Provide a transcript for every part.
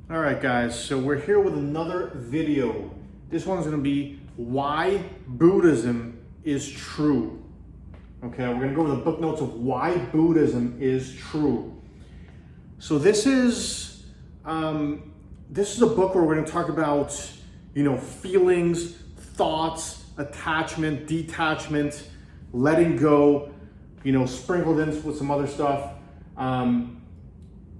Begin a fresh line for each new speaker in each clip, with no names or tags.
All right, guys, so we're here with another video. This one's gonna be why Buddhism is true. Okay, we're gonna go over the book notes of why Buddhism is true. So this is a book where we're gonna talk about, feelings, thoughts, attachment, detachment, letting go, sprinkled in with some other stuff.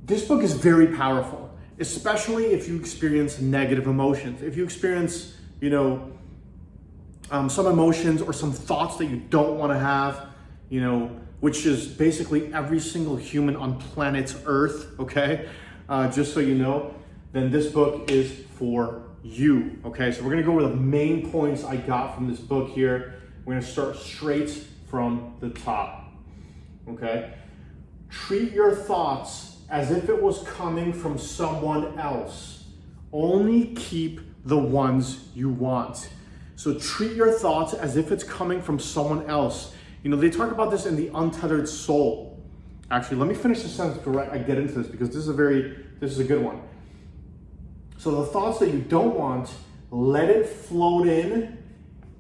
This book is very powerful, especially if you experience negative emotions. If you experience, some emotions or some thoughts that you don't want to have, which is basically every single human on planet Earth, okay? Just so you know, then this book is for you, okay? So we're gonna go over the main points I got from this book here. We're gonna start straight from the top, okay? Treat your thoughts as if it was coming from someone else. Only keep the ones you want. So treat your thoughts as if it's coming from someone else. They talk about this in the Untethered Soul. Actually, let me finish the sentence before I get into this, because this is a good one. So the thoughts that you don't want, let it float in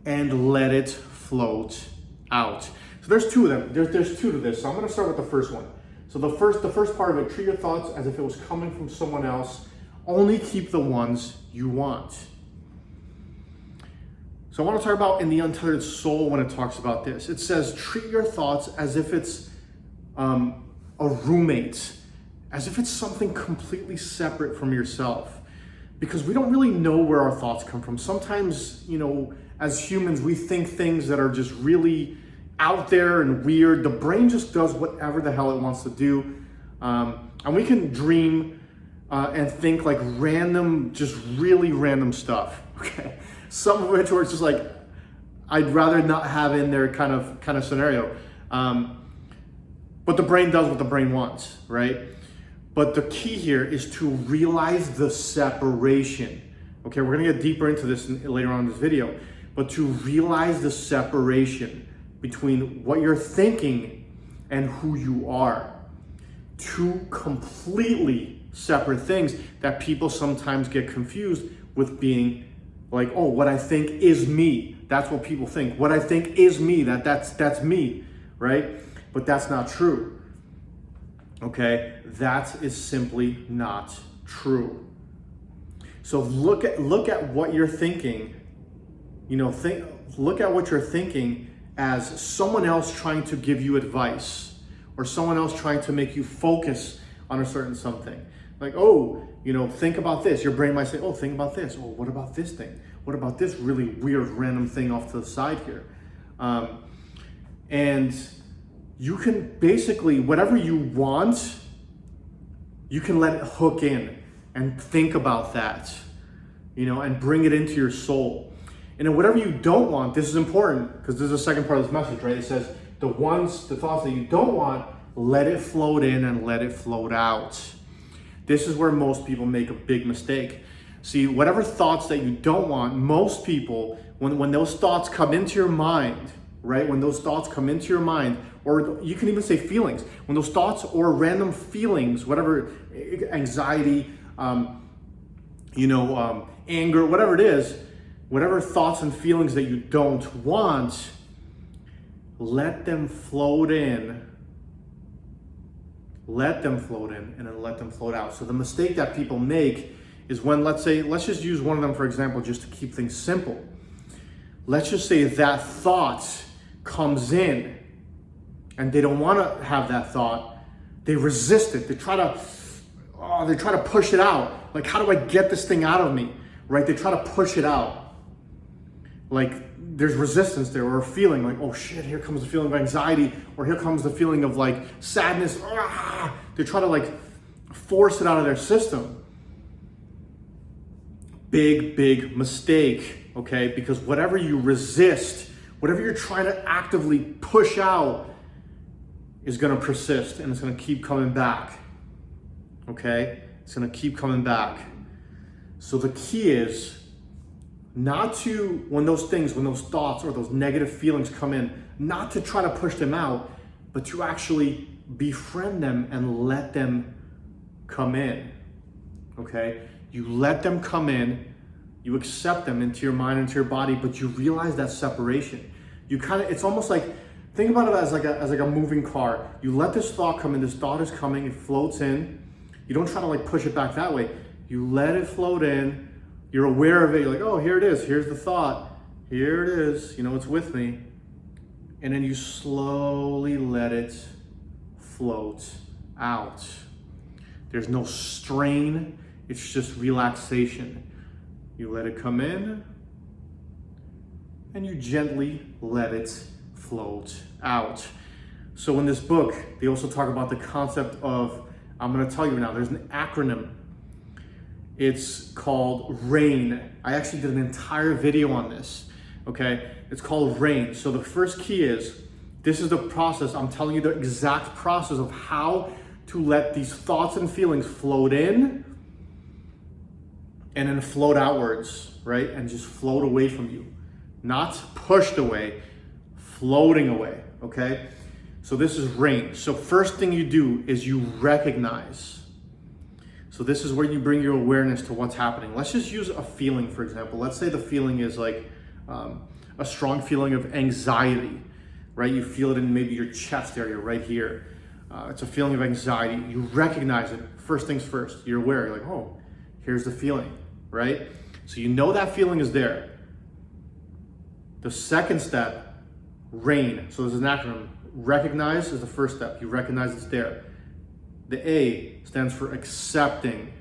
and let it float out. So there's two of them. There's two to this. So I'm going to start with the first one. So the first part of it, treat your thoughts as if it was coming from someone else. Only keep the ones you want. So I want to talk about in the Untethered Soul when it talks about this. It says, treat your thoughts as if it's a roommate, as if it's something completely separate from yourself. Because we don't really know where our thoughts come from. Sometimes, as humans, we think things that are just really out there and weird. The brain just does whatever the hell it wants to do. And we can dream and think like random, just really random stuff, okay? Some of it where it's just like, I'd rather not have in there kind of scenario. But the brain does what the brain wants, right? But the key here is to realize the separation. Okay, we're gonna get deeper into this later on in this video, but to realize the separation between what you're thinking and who you are. Two completely separate things that people sometimes get confused with, being like, oh, what I think is me. That's what people think. What I think is me, that's me, right? But that's not true. Okay, that is simply not true. So look at what you're thinking. Look at what you're thinking as someone else trying to give you advice, or someone else trying to make you focus on a certain something. Like, oh, think about this. Your brain might say, oh, think about this. Oh, what about this thing? What about this really weird random thing off to the side here? And you can basically, whatever you want, you can let it hook in and think about that, and bring it into your soul. And then whatever you don't want, this is important, because this is the second part of this message, right? It says the thoughts that you don't want, let it float in and let it float out. This is where most people make a big mistake. See, whatever thoughts that you don't want, most people, when those thoughts come into your mind, right? When those thoughts come into your mind, or you can even say feelings, when those thoughts or random feelings, whatever, anxiety, anger, whatever it is, whatever thoughts and feelings that you don't want, let them float in. Let them float in and then let them float out. So the mistake that people make is when, let's just use one of them for example, just to keep things simple. Let's just say that thought comes in and they don't want to have that thought. They resist it. They try to push it out. Like, how do I get this thing out of me? Right? They try to push it out. Like, there's resistance there, or a feeling like, oh shit, here comes the feeling of anxiety, or here comes the feeling of like sadness. They try to like force it out of their system. Big mistake, okay? Because whatever you resist, whatever you're trying to actively push out, is gonna persist, and it's gonna keep coming back, okay? It's gonna keep coming back. So the key is not to, when those thoughts or those negative feelings come in, not to try to push them out, but to actually befriend them and let them come in, okay? You let them come in, you accept them into your mind, into your body, but you realize that separation. You kind of, it's almost like, think about it as like a moving car. You let this thought come in, this thought is coming, it floats in. You don't try to like push it back that way. You let it float in, you're aware of it, you're like, oh, here it is, here's the thought. Here it is, you know, it's with me. And then you slowly let it float out. There's no strain, it's just relaxation. You let it come in, and you gently let it float out. So in this book, they also talk about the concept of, I'm gonna tell you now, there's an acronym. It's called RAIN. I actually did an entire video on this, okay? It's called RAIN. So the first key is, this is the process, I'm telling you the exact process of how to let these thoughts and feelings float in and then float outwards, right? And just float away from you. Not pushed away, floating away, okay? So this is RAIN. So first thing you do is you recognize. So this is where you bring your awareness to what's happening. Let's just use a feeling, for example. Let's say the feeling is like a strong feeling of anxiety, right? You feel it in maybe your chest area right here. It's a feeling of anxiety. You recognize it. First things first, you're aware. You're like, oh, here's the feeling, right? So you know that feeling is there. The second step, RAIN. So there's an acronym. Recognize is the first step. You recognize it's there. The A stands for accepting,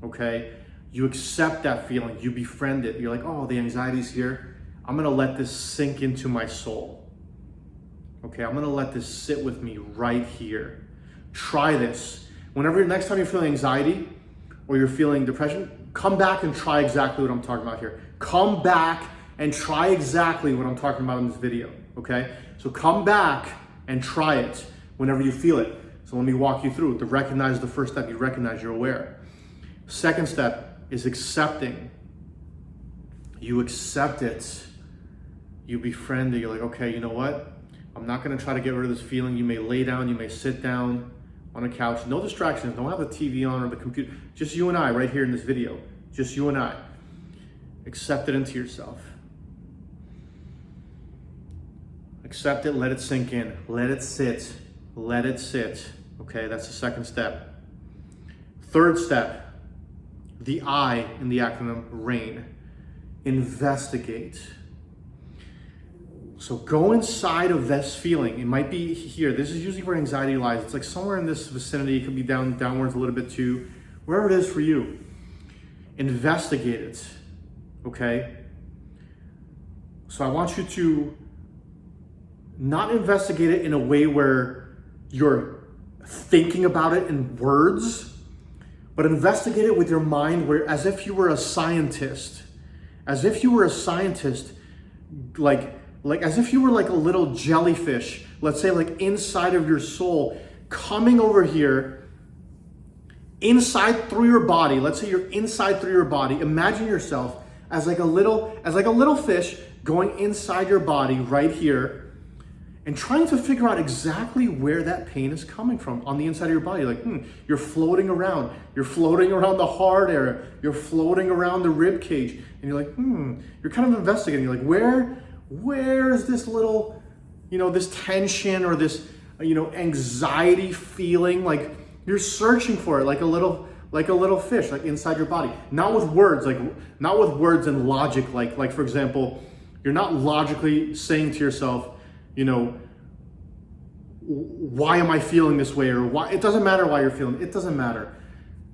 okay? You accept that feeling. You befriend it. You're like, oh, the anxiety's here. I'm going to let this sink into my soul. Okay, I'm going to let this sit with me right here. Try this. Whenever next time you're feeling anxiety or you're feeling depression, come back and try exactly what I'm talking about here. Come back and try exactly what I'm talking about in this video, okay? So come back and try it whenever you feel it. So let me walk you through it. To recognize is the first step. You recognize, you're aware. Second step is accepting. You accept it. You befriend it. You're like, okay, you know what? I'm not going to try to get rid of this feeling. You may lay down. You may sit down on a couch. No distractions. Don't have the TV on or the computer. Just you and I right here in this video. Just you and I. Accept it into yourself. Accept it. Let it sink in. Let it sit. Let it sit. Okay, that's the second step. Third step, the I in the acronym RAIN. Investigate. So go inside of this feeling. It might be here. This is usually where anxiety lies. It's like somewhere in this vicinity. It could be downwards a little bit too. Wherever it is for you. Investigate it. Okay? So I want you to not investigate it in a way where you're thinking about it in words, but investigate it with your mind where as if you were a scientist. As if you were a scientist, like as if you were like a little jellyfish, let's say like inside of your soul, coming over here, inside through your body. Let's say you're inside through your body. Imagine yourself as like a little fish going inside your body right here and trying to figure out exactly where that pain is coming from on the inside of your body. Like, you're floating around. You're floating around the heart area. You're floating around the rib cage. And you're like, you're kind of investigating. You're like, where is this little, this tension or this, anxiety feeling? Like you're searching for it like a little fish, like inside your body. Not with words, not with words and logic. Like for example, you're not logically saying to yourself, why am I feeling this way? Or why? It doesn't matter why you're feeling. It doesn't matter.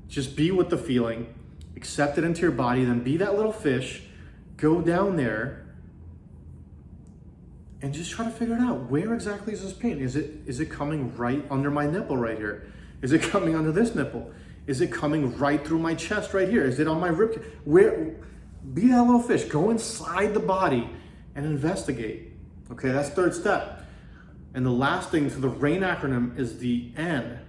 Just be with the feeling, accept it into your body, then be that little fish, go down there, and just try to figure it out. Where exactly is this pain? Is it coming right under my nipple right here? Is it coming under this nipple? Is it coming right through my chest right here? Is it on my rib? Where? Be that little fish. Go inside the body and investigate. Okay, that's third step. And the last thing to the RAIN acronym is the N,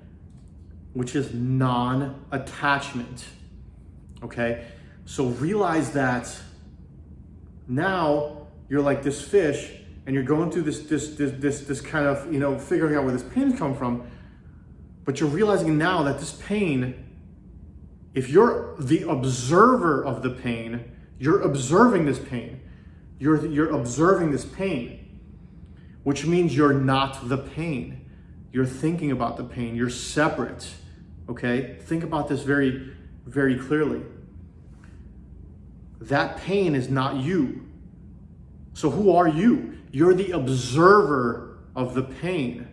which is non-attachment. Okay, so realize that now you're like this fish and you're going through this kind of, figuring out where this pain comes from, but you're realizing now that this pain If you're the observer of the pain, you're observing this pain. You're observing this pain, which means you're not the pain. You're thinking about the pain. You're separate, okay? Think about this very, very clearly. That pain is not you. So who are you? You're the observer of the pain.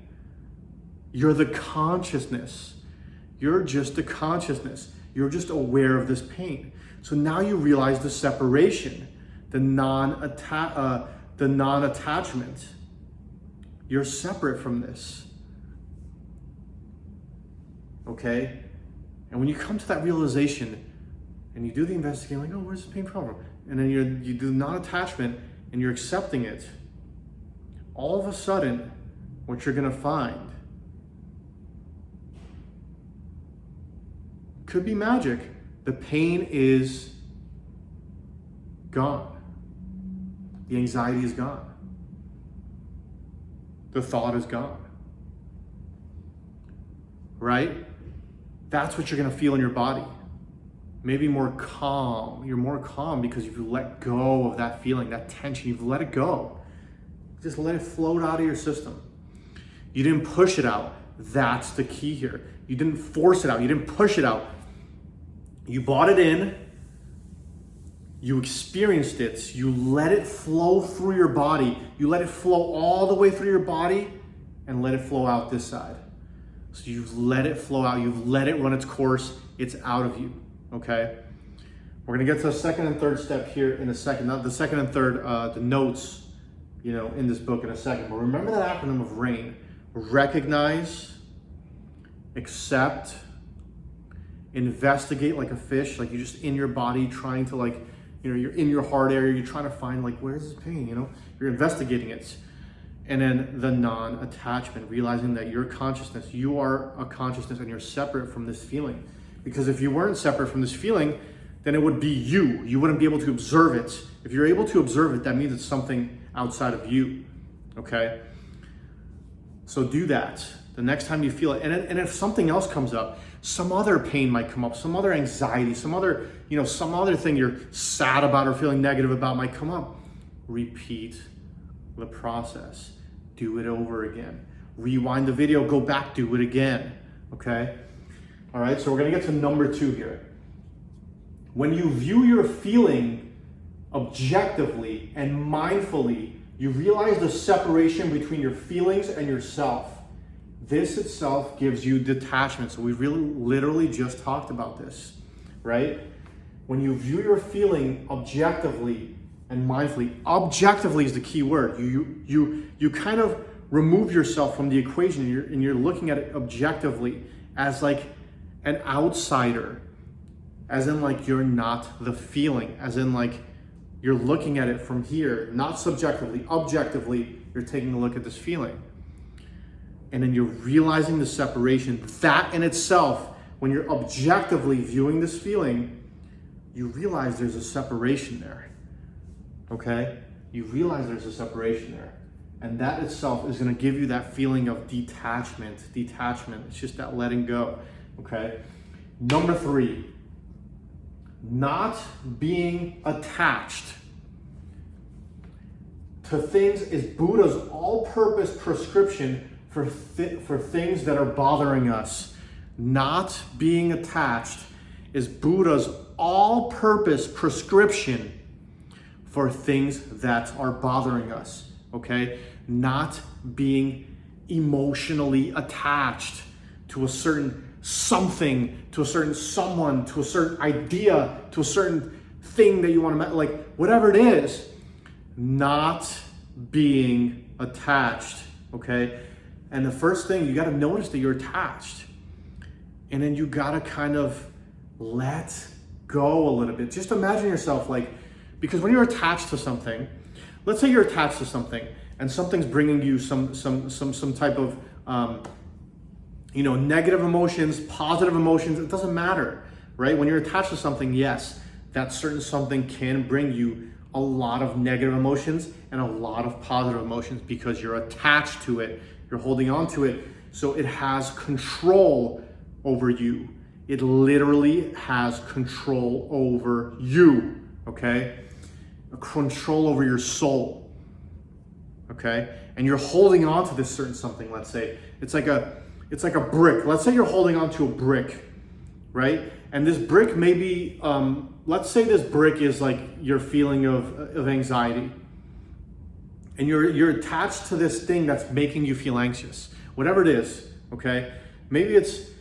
You're the consciousness. You're just a consciousness. You're just aware of this pain. So now you realize the separation, the non-attachment. You're separate from this. Okay? And when you come to that realization and you do the investigating, like, oh, where's this pain from? And then you do non-attachment and you're accepting it, all of a sudden, what you're gonna find could be magic. The pain is gone. The anxiety is gone. The thought is gone. Right? That's what you're gonna feel in your body. Maybe more calm. You're more calm because you've let go of that feeling, that tension. You've let it go. Just let it float out of your system. You didn't push it out. That's the key here. You didn't force it out. You didn't push it out. You brought it in. You experienced it. You let it flow through your body. You let it flow all the way through your body and let it flow out this side. So you've let it flow out. You've let it run its course. It's out of you. Okay? We're going to get to the second and third step here in a second. Not the second and third, the notes, in this book in a second. But remember that acronym of RAIN. Recognize, accept, investigate like a fish, like you're just in your body trying to you're in your heart area, you're trying to find where's this pain, you're investigating it. And then the non-attachment, realizing that you're consciousness, you are a consciousness and you're separate from this feeling. Because if you weren't separate from this feeling, then it would be you. You wouldn't be able to observe it. If you're able to observe it, that means it's something outside of you, okay? So do that the next time you feel it. And if something else comes up, some other pain might come up, some other anxiety, some other thing you're sad about or feeling negative about might come up. Repeat the process. Do it over again. Rewind the video, go back, do it again, okay? All right, so we're gonna get to number 2 here. When you view your feeling objectively and mindfully, you realize the separation between your feelings and yourself. This itself gives you detachment. So we literally just talked about this, right? When you view your feeling objectively and mindfully, objectively is the key word. You kind of remove yourself from the equation and you're looking at it objectively as like an outsider, as in you're not the feeling, as in you're looking at it from here, not subjectively, objectively, you're taking a look at this feeling. And then you're realizing the separation. That in itself, when you're objectively viewing this feeling, you realize there's a separation there, okay? You realize there's a separation there. And that itself is gonna give you that feeling of detachment. It's just that letting go, okay? Number 3, not being attached to things is Buddha's all-purpose prescription for things that are bothering us. Not being attached is Buddha's all-purpose prescription for things that are bothering us, okay? Not being emotionally attached to a certain something, to a certain someone, to a certain idea, to a certain thing that you want to, whatever it is, not being attached, okay? And the first thing, you got to notice that you're attached. And then you got to kind of let go a little bit. Just imagine yourself because when you're attached to something, let's say you're attached to something and something's bringing you some type of, negative emotions, positive emotions, it doesn't matter, right? When you're attached to something, yes, that certain something can bring you a lot of negative emotions and a lot of positive emotions because you're attached to it. You're holding on to it, so it has control over you. it literally has control over you, okay? Control over your soul, okay? And you're holding on to this certain something, let's say. It's like a brick. Let's say you're holding on to a brick, right? And this brick may be, let's say this brick is like your feeling of anxiety. And you're attached to this thing that's making you feel anxious, whatever it is, okay? Maybe it's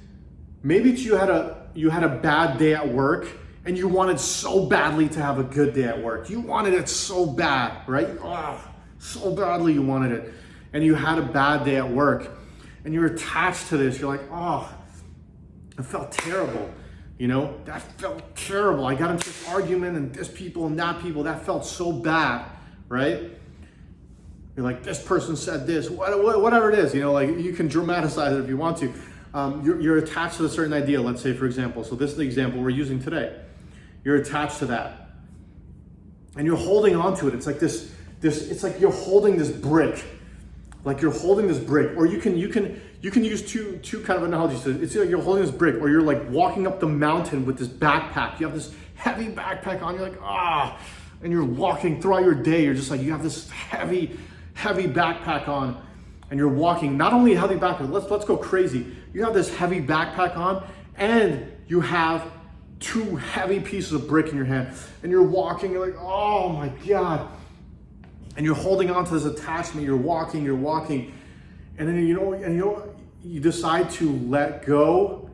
you had a bad day at work and you wanted so badly to have a good day at work. You wanted it so bad, right? Oh, so badly you wanted it. And you had a bad day at work and you're attached to this. You're like, oh, it felt terrible. You know, that felt terrible. I got into this argument and this people and that people, that felt so bad, right? You're like, this person said this, whatever it is, you know, like you can dramatize it if you want to. You're attached to a certain idea, let's say, for example. So this is the example we're using today. You're attached to that. And you're holding on to it. It's like it's like you're holding this brick. Like you're holding this brick. Or you can use two kind of analogies. It's like you're holding this brick, or you're like walking up the mountain with this backpack. You have this heavy backpack on, you're like, and you're walking throughout your day. You're just like, you have this heavy backpack on, and you're walking. Not only a heavy backpack, let's go crazy. You have this heavy backpack on, and you have two heavy pieces of brick in your hand, and you're walking. You're like, oh my God, and you're holding on to this attachment. You're walking, and then you decide to let go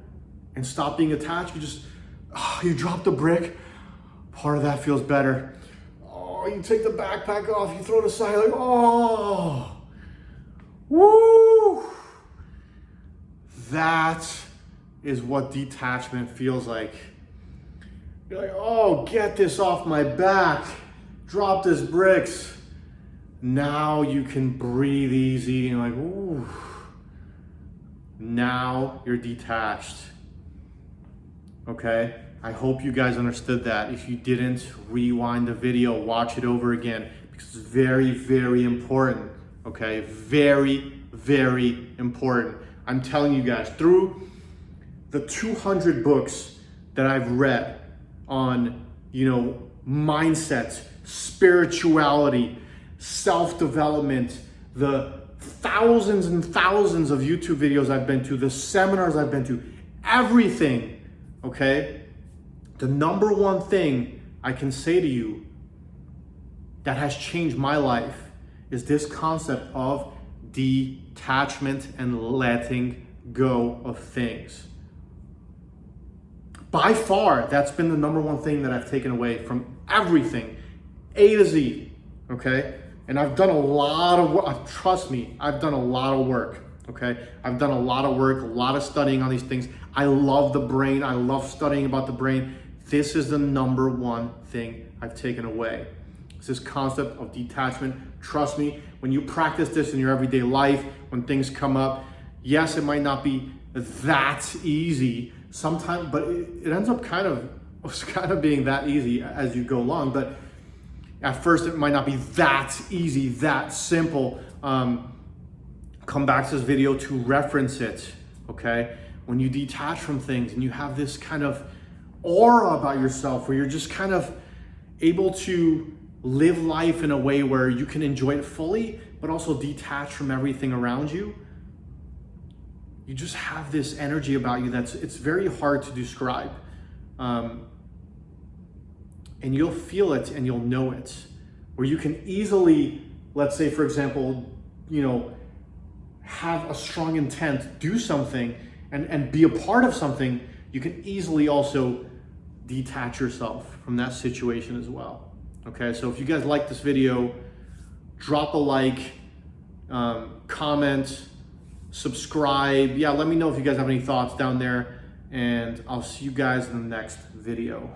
and stop being attached. You drop the brick. Part of that feels better. You take the backpack off, you throw it aside, like, oh, woo. That is what detachment feels like. You're like, oh, get this off my back, drop this bricks. Now you can breathe easy. You're like, ooh. Now you're detached. Okay? I hope you guys understood that. If you didn't, rewind the video, watch it over again, because it's very, very important, okay? Very, very important. I'm telling you guys, through the 200 books that I've read on, mindset, spirituality, self-development, the thousands and thousands of YouTube videos I've been to, the seminars I've been to, everything, okay? The number one thing I can say to you that has changed my life is this concept of detachment and letting go of things. By far, that's been the number one thing that I've taken away from everything, A to Z, okay? And I've done a lot of work. Trust me, I've done a lot of work, okay? I've done a lot of work, a lot of studying on these things. I love the brain. I love studying about the brain. This is the number one thing I've taken away. It's this concept of detachment. Trust me, when you practice this in your everyday life, when things come up, yes, it might not be that easy sometimes, but it ends up kind of being that easy as you go along. But at first, it might not be that easy, that simple. Come back to this video to reference it, okay? When you detach from things and you have this kind of aura about yourself where you're just kind of able to live life in a way where you can enjoy it fully, but also detach from everything around you. You just have this energy about you it's very hard to describe. And you'll feel it and you'll know it. Where you can easily, let's say, for example, have a strong intent, do something, and be a part of something. You can easily also detach yourself from that situation as well. Okay, so if you guys like this video, drop a like, comment, subscribe. Yeah, let me know if you guys have any thoughts down there, and I'll see you guys in the next video.